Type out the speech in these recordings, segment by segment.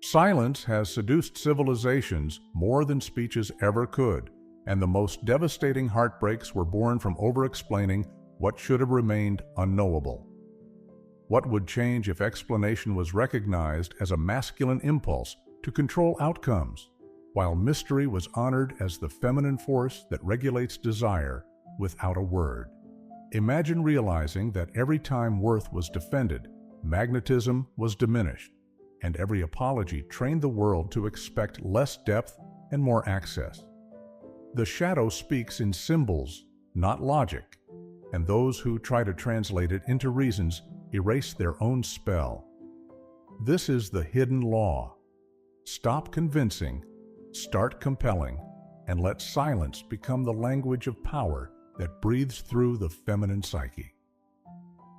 Silence has seduced civilizations more than speeches ever could, and the most devastating heartbreaks were born from over-explaining what should have remained unknowable. What would change if explanation was recognized as a masculine impulse to control outcomes, while mystery was honored as the feminine force that regulates desire without a word? Imagine realizing that every time worth was defended, magnetism was diminished, and every apology trained the world to expect less depth and more access. The shadow speaks in symbols, not logic, and those who try to translate it into reasons erase their own spell. This is the hidden law. Stop convincing, start compelling, and let silence become the language of power that breathes through the feminine psyche.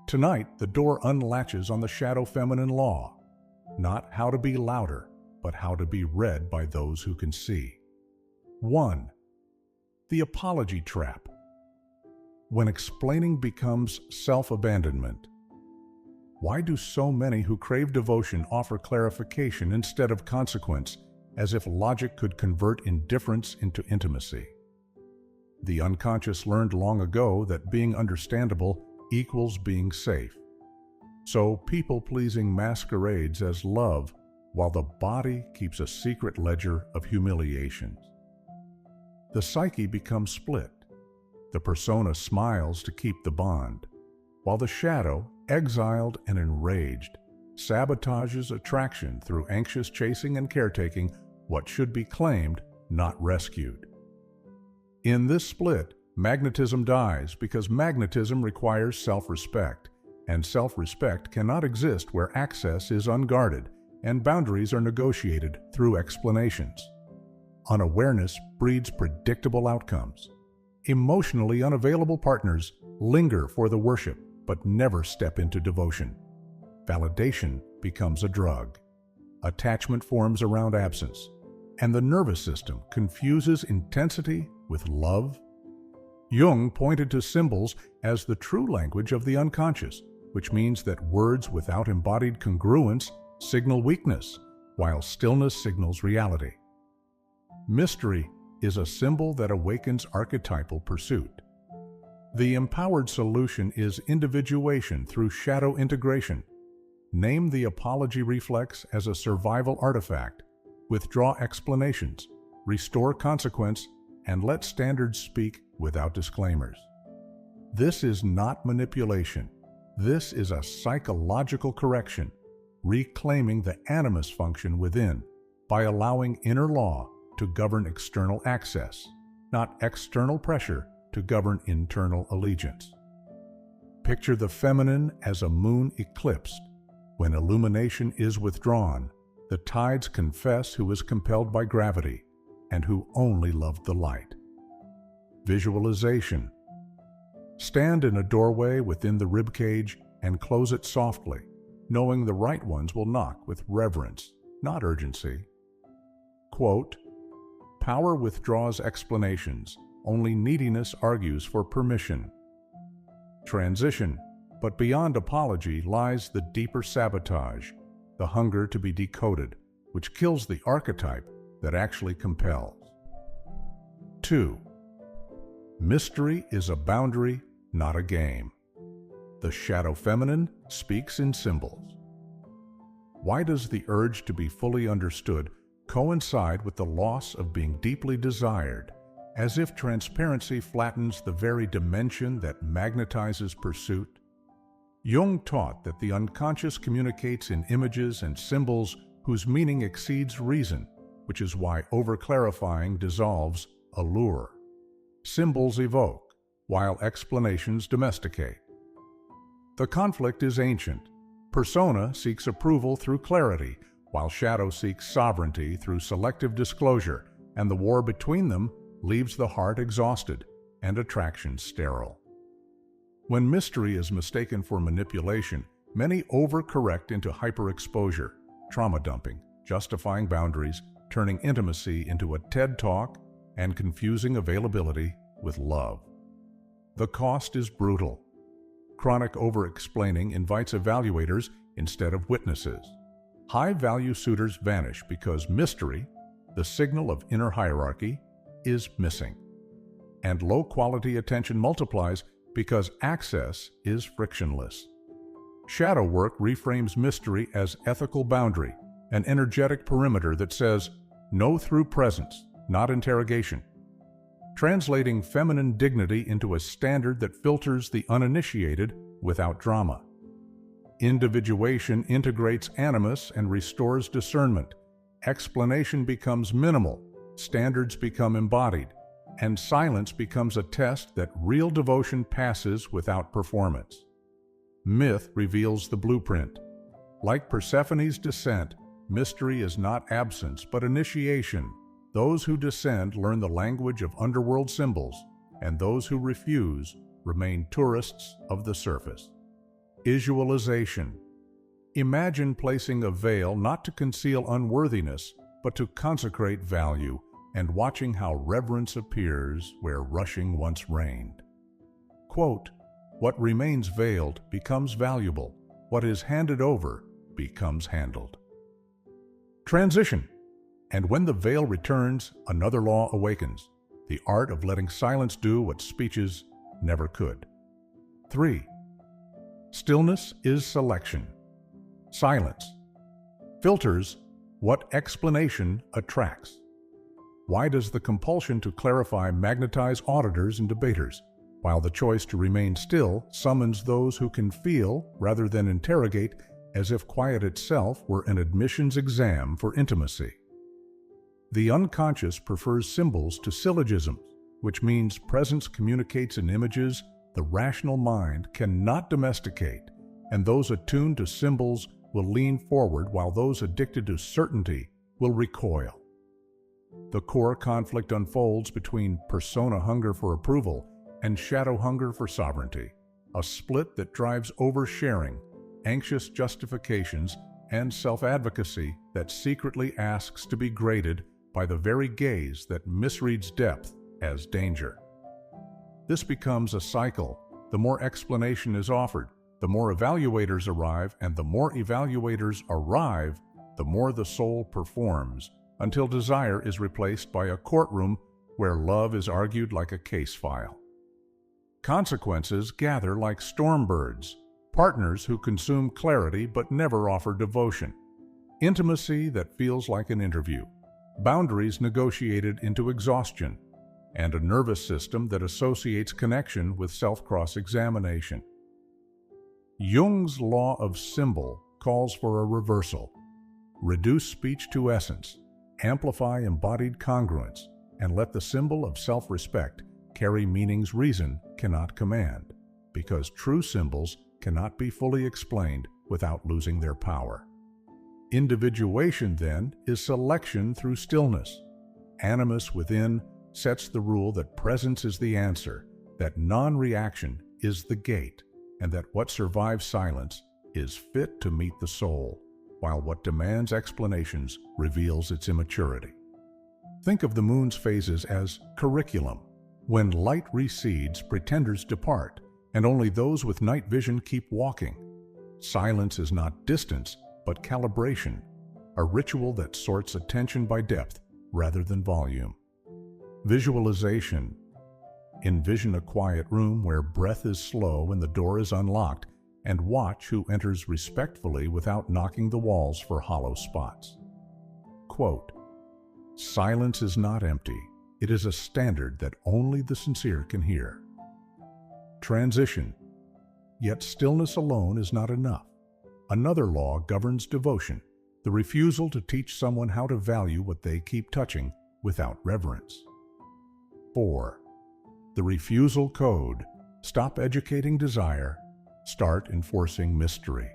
Tonight, the door unlatches on the shadow feminine law, not how to be louder, but how to be read by those who can see. 1. The apology trap. When explaining becomes self-abandonment. Why do so many who crave devotion offer clarification instead of consequence, as if logic could convert indifference into intimacy? The unconscious learned long ago that being understandable equals being safe. So people-pleasing masquerades as love, while the body keeps a secret ledger of humiliations. The psyche becomes split. The persona smiles to keep the bond, while the shadow, exiled and enraged, sabotages attraction through anxious chasing and caretaking what should be claimed, not rescued. In this split, magnetism dies because magnetism requires self-respect, and self-respect cannot exist where access is unguarded and boundaries are negotiated through explanations. Unawareness breeds predictable outcomes. Emotionally unavailable partners linger for the worship, but never step into devotion. Validation becomes a drug. Attachment forms around absence, and the nervous system confuses intensity with love. Jung pointed to symbols as the true language of the unconscious, which means that words without embodied congruence signal weakness, while stillness signals reality. Mystery is a symbol that awakens archetypal pursuit. The empowered solution is individuation through shadow integration. Name the apology reflex as a survival artifact. Withdraw explanations, restore consequence, and let standards speak without disclaimers. This is not manipulation. This is a psychological correction, reclaiming the animus function within by allowing inner law to govern external access, not external pressure to govern internal allegiance. Picture the feminine as a moon eclipsed. When illumination is withdrawn, the tides confess who is compelled by gravity and who only loved the light. Visualization. Stand in a doorway within the ribcage and close it softly, knowing the right ones will knock with reverence, not urgency. Quote, "Power withdraws explanations. Only neediness argues for permission." Transition. But beyond apology lies the deeper sabotage, the hunger to be decoded, which kills the archetype that actually compels. 2. Mystery is a boundary, not a game. The shadow feminine speaks in symbols. Why does the urge to be fully understood coincide with the loss of being deeply desired, as if transparency flattens the very dimension that magnetizes pursuit? Jung taught that the unconscious communicates in images and symbols whose meaning exceeds reason, which is why over-clarifying dissolves allure. Symbols evoke, while explanations domesticate. The conflict is ancient. Persona seeks approval through clarity, while shadow seeks sovereignty through selective disclosure, and the war between them leaves the heart exhausted and attraction sterile. When mystery is mistaken for manipulation, many overcorrect into hyperexposure, trauma dumping, justifying boundaries, turning intimacy into a TED Talk, and confusing availability with love. The cost is brutal. Chronic over-explaining invites evaluators instead of witnesses. High-value suitors vanish because mystery, the signal of inner hierarchy, is missing. And low-quality attention multiplies because access is frictionless. Shadow work reframes mystery as ethical boundary, an energetic perimeter that says, "No through presence, not interrogation," translating feminine dignity into a standard that filters the uninitiated without drama. Individuation integrates animus and restores discernment. Explanation becomes minimal, standards become embodied, and silence becomes a test that real devotion passes without performance. Myth reveals the blueprint. Like Persephone's descent, mystery is not absence but initiation. Those who descend learn the language of underworld symbols, and those who refuse remain tourists of the surface. Visualization. Imagine placing a veil not to conceal unworthiness, but to consecrate value, and watching how reverence appears where rushing once reigned. Quote, "What remains veiled becomes valuable. What is handed over becomes handled." Transition. And when the veil returns, another law awakens, the art of letting silence do what speeches never could. 3. Stillness is selection. Silence filters what explanation attracts. Why does the compulsion to clarify magnetize auditors and debaters, while the choice to remain still summons those who can feel rather than interrogate, as if quiet itself were an admissions exam for intimacy? The unconscious prefers symbols to syllogisms, which means presence communicates in images the rational mind cannot domesticate, and those attuned to symbols will lean forward while those addicted to certainty will recoil. The core conflict unfolds between persona hunger for approval and shadow hunger for sovereignty, a split that drives oversharing, anxious justifications, and self-advocacy that secretly asks to be graded by the very gaze that misreads depth as danger. This becomes a cycle. The more explanation is offered, the more evaluators arrive, and the more evaluators arrive, the more the soul performs, until desire is replaced by a courtroom where love is argued like a case file. Consequences gather like storm birds, partners who consume clarity but never offer devotion, intimacy that feels like an interview, boundaries negotiated into exhaustion, and a nervous system that associates connection with self-cross-examination. Jung's law of symbol calls for a reversal. Reduce speech to essence, amplify embodied congruence, and let the symbol of self-respect carry meanings reason cannot command, because true symbols cannot be fully explained without losing their power. Individuation, then, is selection through stillness. Animus within sets the rule that presence is the answer, that non-reaction is the gate, and that what survives silence is fit to meet the soul, while what demands explanations reveals its immaturity. Think of the moon's phases as curriculum. When light recedes, pretenders depart, and only those with night vision keep walking. Silence is not distance, but calibration, a ritual that sorts attention by depth rather than volume. Visualization. Envision a quiet room where breath is slow and the door is unlocked, and watch who enters respectfully without knocking the walls for hollow spots. Quote, "Silence is not empty. It is a standard that only the sincere can hear." Transition. Yet stillness alone is not enough. Another law governs devotion, the refusal to teach someone how to value what they keep touching without reverence. 4. The refusal code. Stop educating desire. Start enforcing mystery.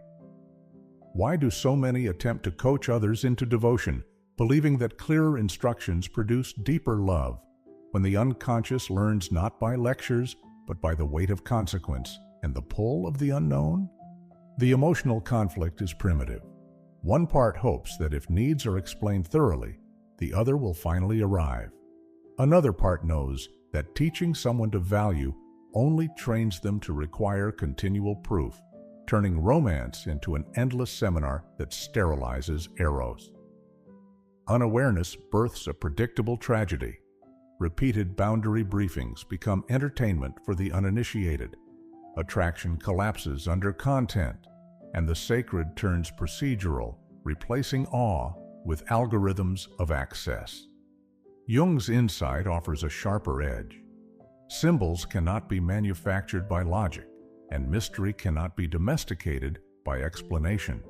Why do so many attempt to coach others into devotion, believing that clearer instructions produce deeper love, when the unconscious learns not by lectures, but by the weight of consequence and the pull of the unknown? The emotional conflict is primitive. One part hopes that if needs are explained thoroughly, the other will finally arrive. Another part knows that teaching someone to value only trains them to require continual proof. turning romance into an endless seminar that sterilizes eros. Unawareness births a predictable tragedy. Repeated boundary briefings become entertainment for the uninitiated. Attraction collapses under content, and the sacred turns procedural, replacing awe with algorithms of access. Jung's insight offers a sharper edge. Symbols cannot be manufactured by logic, and mystery cannot be domesticated by explanation.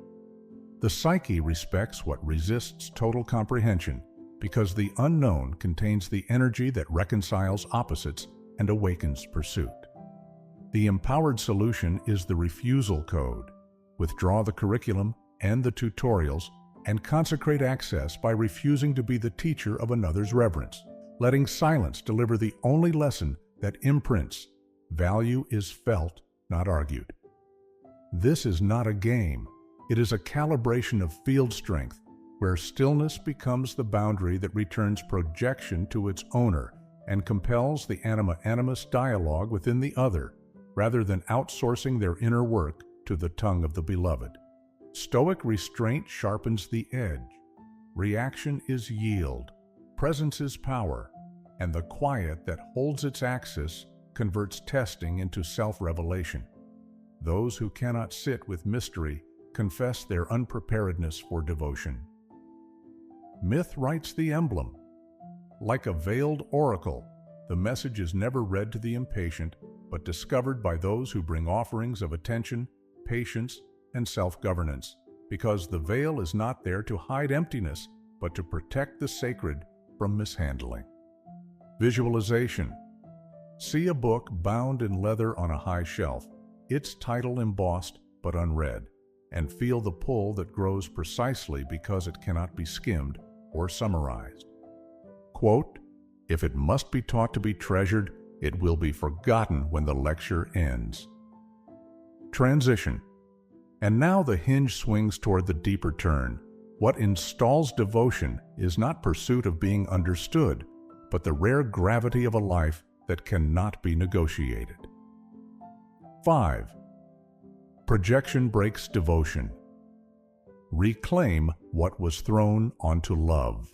The psyche respects what resists total comprehension because the unknown contains the energy that reconciles opposites and awakens pursuit. The empowered solution is the refusal code. Withdraw the curriculum and the tutorials and consecrate access by refusing to be the teacher of another's reverence, letting silence deliver the only lesson that imprints. Value is felt, not argued. This is not a game. It is a calibration of field strength, where stillness becomes the boundary that returns projection to its owner and compels the anima-animus dialogue within the other, rather than outsourcing their inner work to the tongue of the beloved. Stoic restraint sharpens the edge. Reaction is yield. Presence is power. And the quiet that holds its axis converts testing into self-revelation. Those who cannot sit with mystery confess their unpreparedness for devotion. Myth writes the emblem. Like a veiled oracle, the message is never read to the impatient, but discovered by those who bring offerings of attention, patience, and self-governance, because the veil is not there to hide emptiness, but to protect the sacred from mishandling. Visualization. See a book bound in leather on a high shelf, its title embossed but unread, and feel the pull that grows precisely because it cannot be skimmed or summarized. Quote, "If it must be taught to be treasured, it will be forgotten when the lecture ends." Transition. And now the hinge swings toward the deeper turn. What installs devotion is not pursuit of being understood, but the rare gravity of a life that cannot be negotiated. 5. Projection breaks devotion. Reclaim what was thrown onto love.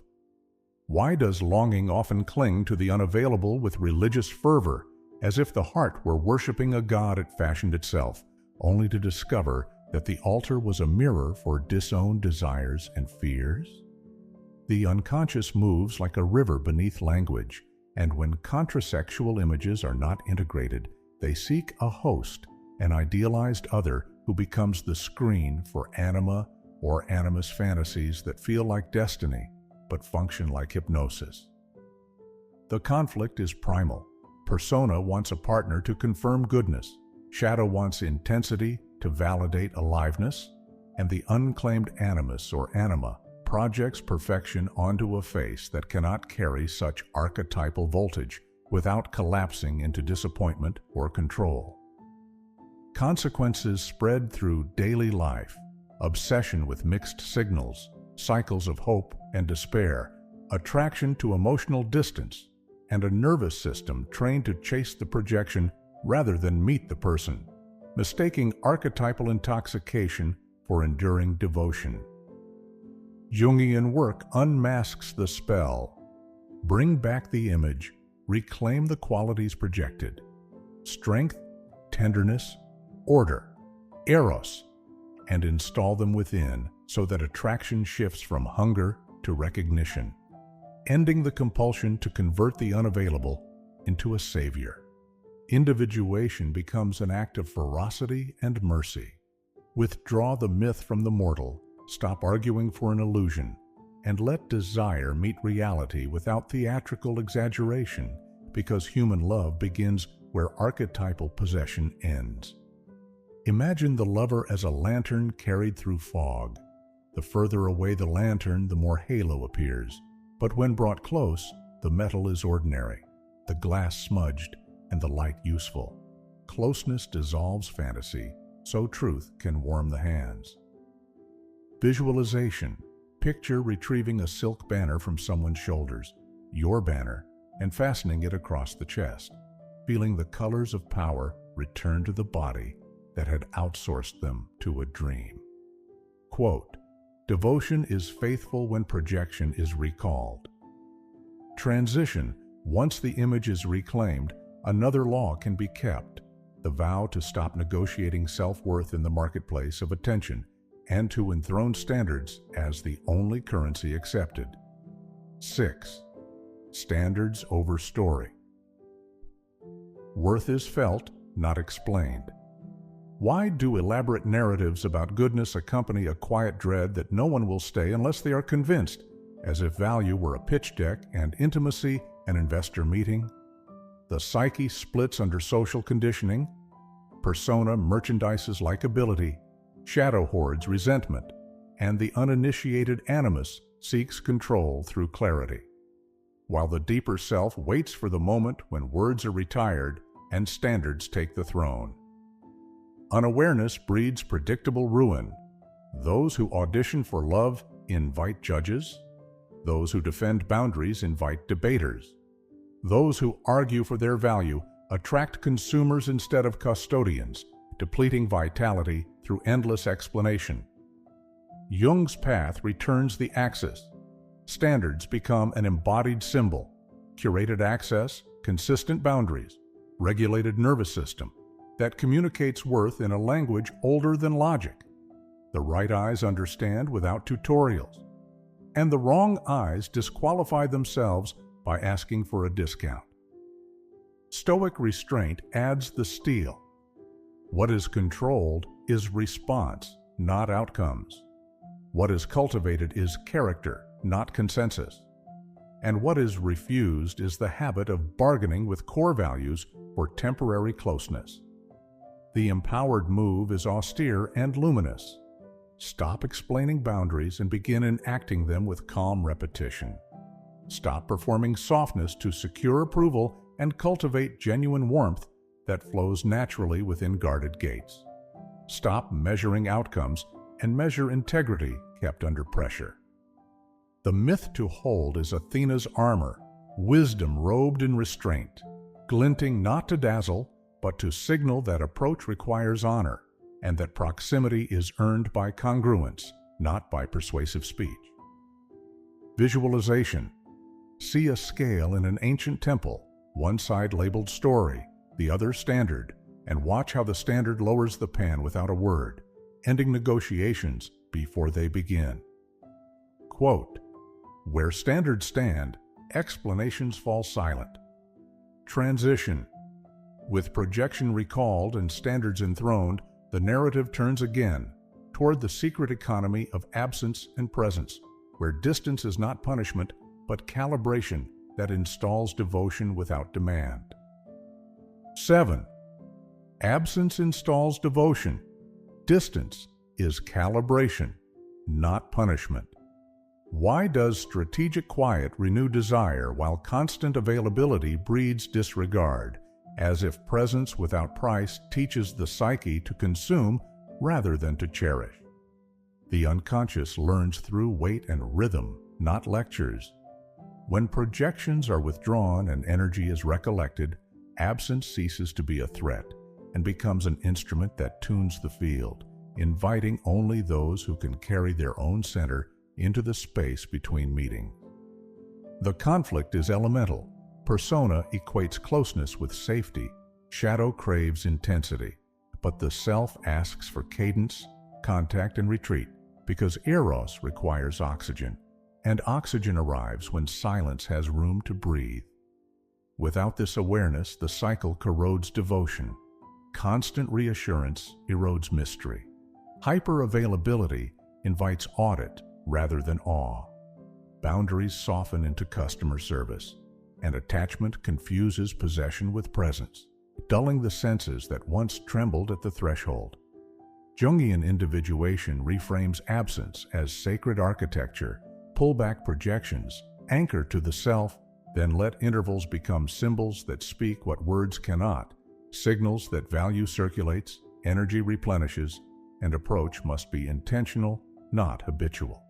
Why does longing often cling to the unavailable with religious fervor, as if the heart were worshiping a god it fashioned itself, only to discover that the altar was a mirror for disowned desires and fears? The unconscious moves like a river beneath language, and when contrasexual images are not integrated, they seek a host, an idealized other who becomes the screen for anima or animus fantasies that feel like destiny, but function like hypnosis. The conflict is primal. Persona wants a partner to confirm goodness. Shadow wants intensity to validate aliveness. And the unclaimed animus or anima projects perfection onto a face that cannot carry such archetypal voltage without collapsing into disappointment or control. Consequences spread through daily life, obsession with mixed signals, cycles of hope and despair, attraction to emotional distance, and a nervous system trained to chase the projection rather than meet the person, mistaking archetypal intoxication for enduring devotion. Jungian work unmasks the spell. Bring back the image, reclaim the qualities projected: strength, tenderness, order, eros, and install them within so that attraction shifts from hunger to recognition, ending the compulsion to convert the unavailable into a savior. Individuation becomes an act of ferocity and mercy. Withdraw the myth from the mortal, stop arguing for an illusion, and let desire meet reality without theatrical exaggeration, because human love begins where archetypal possession ends. Imagine the lover as a lantern carried through fog. The further away the lantern, the more halo appears. But when brought close, the metal is ordinary, the glass smudged, and the light useful. Closeness dissolves fantasy, so truth can warm the hands. Visualization. Picture retrieving a silk banner from someone's shoulders, your banner, and fastening it across the chest, feeling the colors of power return to the body that had outsourced them to a dream. Quote, "Devotion is faithful when projection is recalled." Transition: once the image is reclaimed, another law can be kept: the vow to stop negotiating self-worth in the marketplace of attention and to enthrone standards as the only currency accepted. 6. Standards over story. Worth is felt, not explained. Why do elaborate narratives about goodness accompany a quiet dread that no one will stay unless they are convinced, as if value were a pitch deck and intimacy an investor meeting? The psyche splits under social conditioning. Persona merchandises likability, shadow hoards resentment, and the uninitiated animus seeks control through clarity, while the deeper self waits for the moment when words are retired and standards take the throne. Unawareness breeds predictable ruin. Those who audition for love invite judges. Those who defend boundaries invite debaters. Those who argue for their value attract consumers instead of custodians, depleting vitality through endless explanation. Jung's path returns the axis. Standards become an embodied symbol: curated access, consistent boundaries, regulated nervous system that communicates worth in a language older than logic. The right eyes understand without tutorials, and the wrong eyes disqualify themselves by asking for a discount. Stoic restraint adds the steel. What is controlled is response, not outcomes. What is cultivated is character, not consensus. And what is refused is the habit of bargaining with core values for temporary closeness. The empowered move is austere and luminous. Stop explaining boundaries and begin enacting them with calm repetition. Stop performing softness to secure approval and cultivate genuine warmth that flows naturally within guarded gates. Stop measuring outcomes and measure integrity kept under pressure. The myth to hold is Athena's armor, wisdom robed in restraint, glinting not to dazzle, but to signal that approach requires honor, and that proximity is earned by congruence, not by persuasive speech. Visualization. See a scale in an ancient temple, one side labeled story, the other standard, and watch how the standard lowers the pan without a word, ending negotiations before they begin. Quote, "Where standards stand, explanations fall silent." Transition. With projection recalled and standards enthroned, the narrative turns again toward the secret economy of absence and presence, where distance is not punishment, but calibration that installs devotion without demand. 7. Absence installs devotion. Distance is calibration, not punishment. Why does strategic quiet renew desire while constant availability breeds disregard, as if presence without price teaches the psyche to consume rather than to cherish? The unconscious learns through weight and rhythm, not lectures. When projections are withdrawn and energy is recollected, absence ceases to be a threat and becomes an instrument that tunes the field, inviting only those who can carry their own center into the space between meetings. The conflict is elemental. Persona equates closeness with safety. Shadow craves intensity. But the self asks for cadence, contact, and retreat, because eros requires oxygen, and oxygen arrives when silence has room to breathe. Without this awareness, the cycle corrodes devotion. Constant reassurance erodes mystery. Hyper-availability invites audit rather than awe. Boundaries soften into customer service, and attachment confuses possession with presence, dulling the senses that once trembled at the threshold. Jungian individuation reframes absence as sacred architecture. Pull back projections, anchor to the self, then let intervals become symbols that speak what words cannot, signals that value circulates, energy replenishes, and approach must be intentional, not habitual.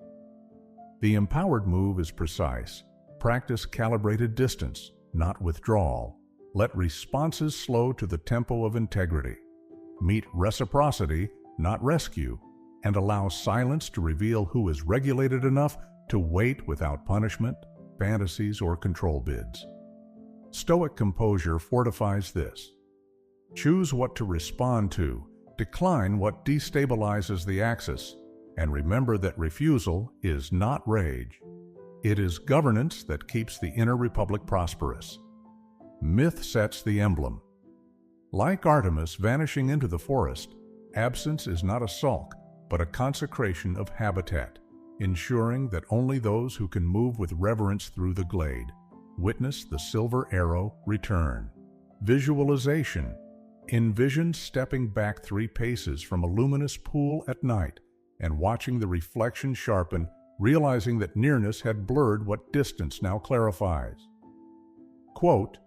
The empowered move is precise. Practice calibrated distance, not withdrawal. Let responses slow to the tempo of integrity. meet reciprocity, not rescue, and allow silence to reveal who is regulated enough to wait without punishment, fantasies, or control bids. Stoic composure fortifies this. Choose what to respond to, decline what destabilizes the axis, and remember that refusal is not rage. It is governance that keeps the inner republic prosperous. Myth sets the emblem. Like Artemis vanishing into the forest, absence is not a sulk, but a consecration of habitat, ensuring that only those who can move with reverence through the glade witness the silver arrow return. Visualization. Envision stepping back 3 paces from a luminous pool at night and watching the reflection sharpen, realizing that nearness had blurred what distance now clarifies. Quote,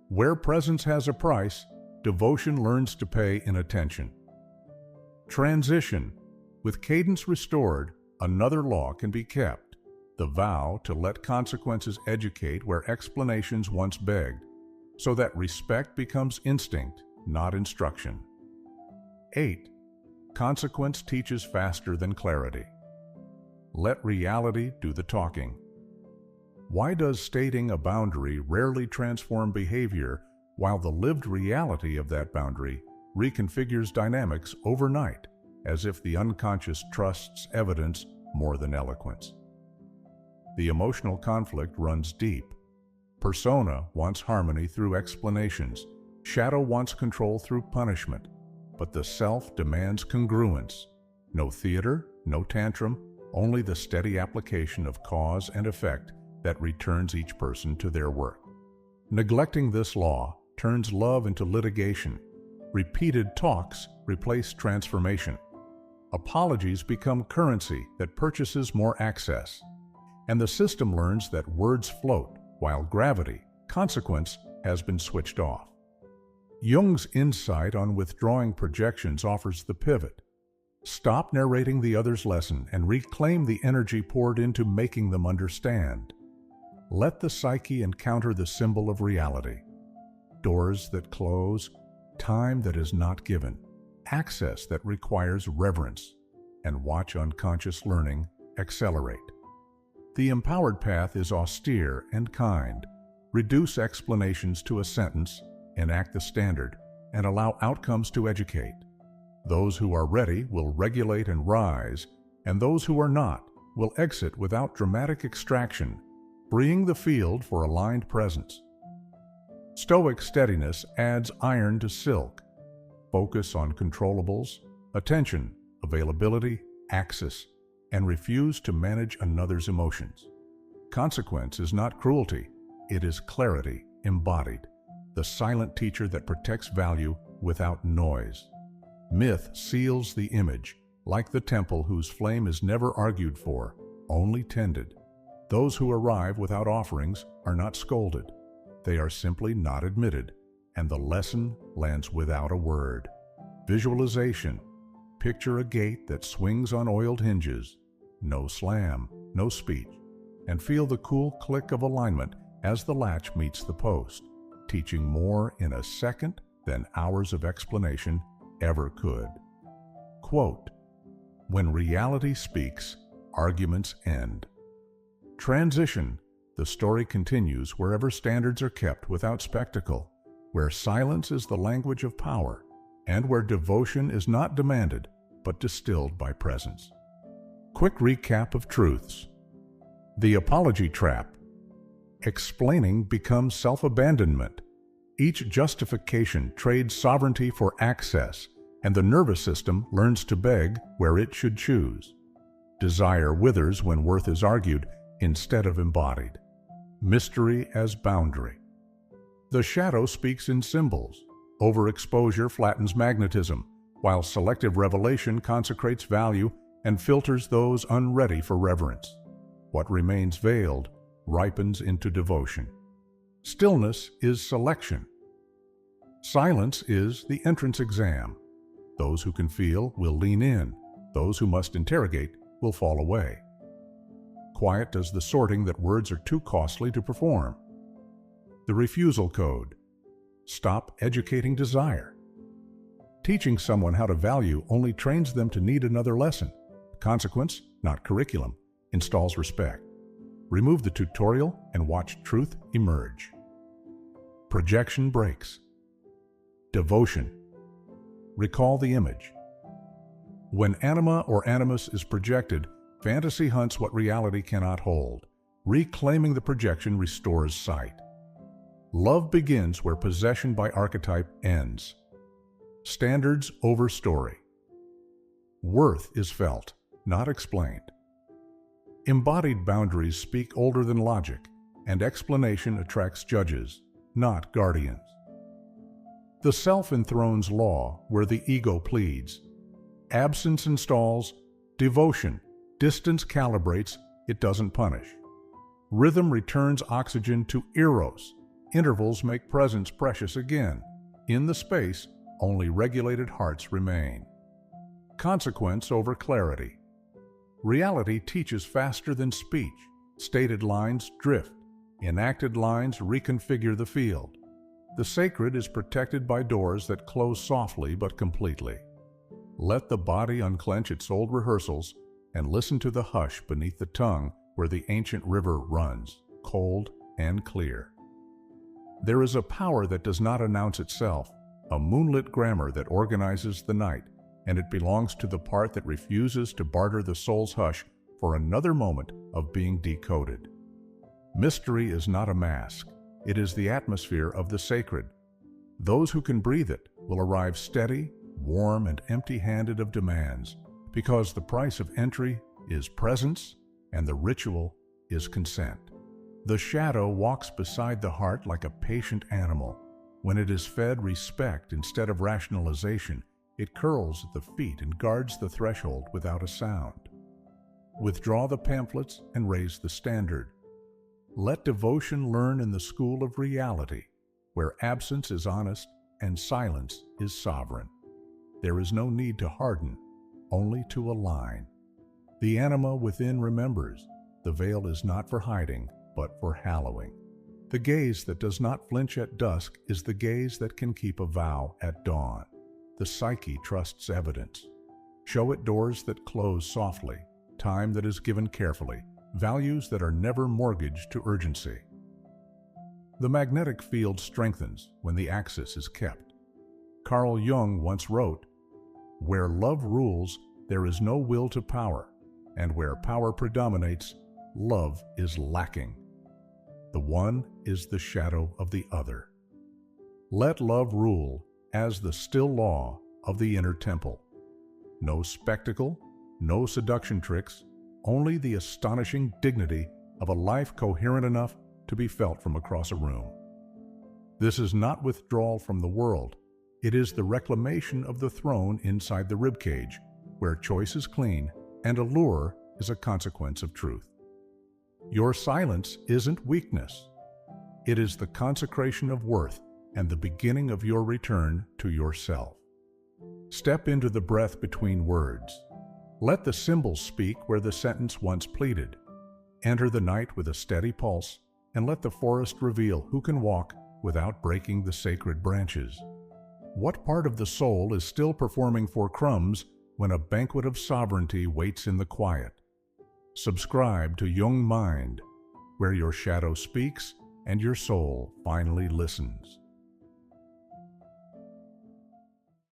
"Where presence has a price, devotion learns to pay in attention." Transition. With cadence restored, another law can be kept, the vow to let consequences educate where explanations once begged, so that respect becomes instinct, not instruction. 8. Consequence teaches faster than clarity. Let reality do the talking. Why does stating a boundary rarely transform behavior while the lived reality of that boundary reconfigures dynamics overnight, as if the unconscious trusts evidence more than eloquence? The emotional conflict runs deep. Persona wants harmony through explanations. Shadow wants control through punishment. But the self demands congruence. No theater, no tantrum, only the steady application of cause and effect that returns each person to their work. Neglecting this law turns love into litigation. Repeated talks replace transformation. Apologies become currency that purchases more access. And the system learns that words float, while gravity, consequence, has been switched off. Jung's insight on withdrawing projections offers the pivot. Stop narrating the other's lesson and reclaim the energy poured into making them understand. Let the psyche encounter the symbol of reality. Doors that close, time that is not given, access that requires reverence, and watch unconscious learning accelerate. The empowered path is austere and kind. Reduce explanations to a sentence, enact the standard, and allow outcomes to educate. Those who are ready will regulate and rise, and those who are not will exit without dramatic extraction, freeing the field for aligned presence. Stoic steadiness adds iron to silk. Focus on controllables, attention, availability, axis, and refuse to manage another's emotions. Consequence is not cruelty, it is clarity embodied, the silent teacher that protects value without noise. Myth seals the image, like the temple whose flame is never argued for, only tended. Those who arrive without offerings are not scolded. They are simply not admitted, and the lesson lands without a word. Visualization. Picture a gate that swings on oiled hinges. No slam, no speech, and feel the cool click of alignment as the latch meets the post, teaching more in a second than hours of explanation ever could. Quote, "When reality speaks, arguments end." Transition. The story continues wherever standards are kept without spectacle, where silence is the language of power, and where devotion is not demanded, but distilled by presence. Quick recap of truths. The apology trap. Explaining becomes self-abandonment. Each justification trades sovereignty for access, and the nervous system learns to beg where it should choose. Desire withers when worth is argued instead of embodied. Mystery as boundary. The shadow speaks in symbols. Overexposure flattens magnetism, while selective revelation consecrates value and filters those unready for reverence. What remains veiled ripens into devotion. Stillness is selection. Silence is the entrance exam. Those who can feel will lean in. Those who must interrogate will fall away. Quiet does the sorting that words are too costly to perform. The refusal code. Stop educating desire. Teaching someone how to value only trains them to need another lesson. Consequence, not curriculum, installs respect. Remove the tutorial and watch truth emerge. Projection breaks. Devotion. Recall the image. When anima or animus is projected, fantasy hunts what reality cannot hold. Reclaiming the projection restores sight. Love begins where possession by archetype ends. Standards over story. Worth is felt, not explained. Embodied boundaries speak older than logic, and explanation attracts judges, not guardians. The self enthrones law where the ego pleads. Absence installs devotion. Distance calibrates, it doesn't punish. Rhythm returns oxygen to eros. Intervals make presence precious again. In the space, only regulated hearts remain. Consequence over clarity. Reality teaches faster than speech. Stated lines drift. Enacted lines reconfigure the field. The sacred is protected by doors that close softly but completely. Let the body unclench its old rehearsals and listen to the hush beneath the tongue where the ancient river runs, cold and clear. There is a power that does not announce itself, a moonlit grammar that organizes the night, and it belongs to the part that refuses to barter the soul's hush for another moment of being decoded. Mystery is not a mask. It is the atmosphere of the sacred. Those who can breathe it will arrive steady, warm, and empty-handed of demands, because the price of entry is presence and the ritual is consent. The shadow walks beside the heart like a patient animal. When it is fed respect instead of rationalization, it curls at the feet and guards the threshold without a sound. Withdraw the pamphlets and raise the standard. Let devotion learn in the school of reality, where absence is honest and silence is sovereign. There is no need to harden, only to align. The anima within remembers. The veil is not for hiding, but for hallowing. The gaze that does not flinch at dusk is the gaze that can keep a vow at dawn. The psyche trusts evidence. Show it doors that close softly, time that is given carefully, values that are never mortgaged to urgency. The magnetic field strengthens when the axis is kept. Carl Jung once wrote, "Where love rules, there is no will to power, and where power predominates, love is lacking. The one is the shadow of the other." Let love rule as the still law of the inner temple. No spectacle, no seduction tricks, only the astonishing dignity of a life coherent enough to be felt from across a room. This is not withdrawal from the world. It is the reclamation of the throne inside the ribcage, where choice is clean and allure is a consequence of truth. Your silence isn't weakness. It is the consecration of worth and the beginning of your return to yourself. Step into the breath between words. Let the symbols speak where the sentence once pleaded. Enter the night with a steady pulse, and let the forest reveal who can walk without breaking the sacred branches. What part of the soul is still performing for crumbs when a banquet of sovereignty waits in the quiet? Subscribe to JungMind, where your shadow speaks and your soul finally listens.